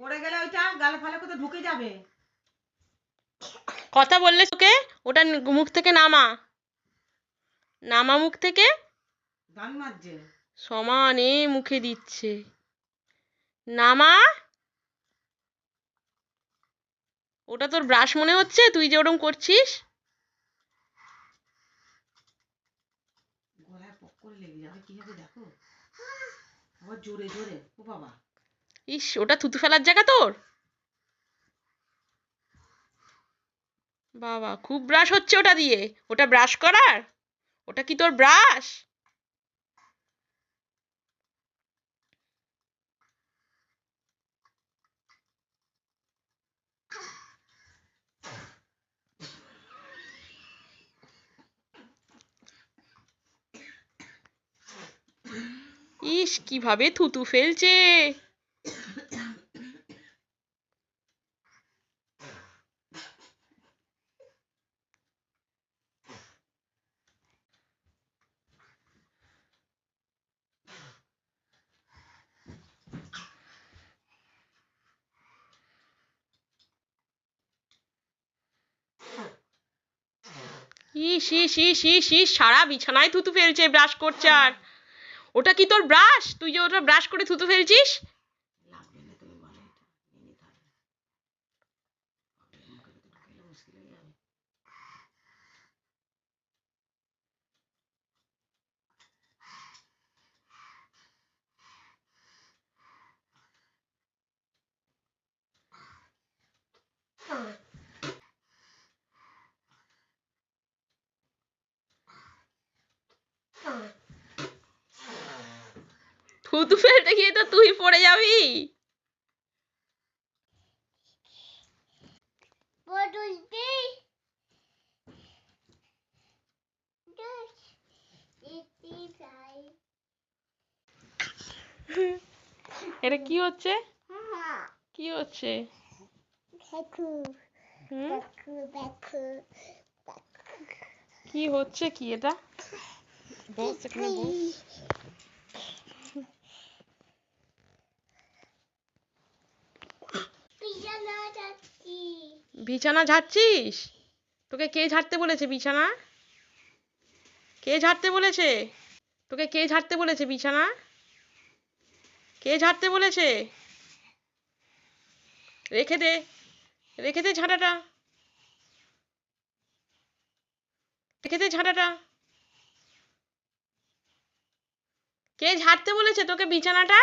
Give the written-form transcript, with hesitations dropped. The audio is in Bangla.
পড়ে গেলে ওইটা গালে ফালে কোথাও ঢুকে যাবে। কথা বললে তোকে ওটা মুখ থেকে নামা, নামা মুখ থেকে। গান মারছে সমানে মুখে দিচ্ছে, নামা। ওটা তোর ব্রাশ মনে হচ্ছে, তুই যে ওরকম করছিস। গলায় পক করে লেগে যাবে, কি হবে দেখো। আবার জোরে জোরে, ও বাবা। ইস, ওটা থুতু ফেলার জায়গা তোর। বাবা, খুব ব্রাশ হচ্ছে ওটা দিয়ে। ওটা ব্রাশ করার? ওটা কি তোর ব্রাশ? ইস, কিভাবে থুতু ফেলছে। ইস ইস ইস ইস ইস, সারা বিছানায় থুতু ফেলছে, ব্রাশ করছে। আর ওটা কি তোর ব্রাশ? তুই যে ওটা ব্রাশ করে থুতু ফেলছিস। লাগবে না তুমি বলো, এটা নিয়ে নিতে হবে। মুখে ভেতরে ঢুকাইলে মুশকিল হয়ে যাবে। থুতু ফেলতে গিয়ে তো তুই পড়ে যাবি। এটা কি হচ্ছে? কি হচ্ছে? হুম? কি হচ্ছে কি এটা? বস, এখানে বস। বিছানা ঝাড়ছিস? তোকে কে ঝাড়তে বলেছে বিছানা? কে ঝাড়তে বলেছে? তোকে কে ঝাড়তে বলেছে বিছানা? কে ঝাড়তে বলেছে? রেখে দে, রেখে দে ঝাঁটাটা, রেখে দে ঝাঁটাটা। কে ঝাড়তে বলেছে তোকে বিছানাটা?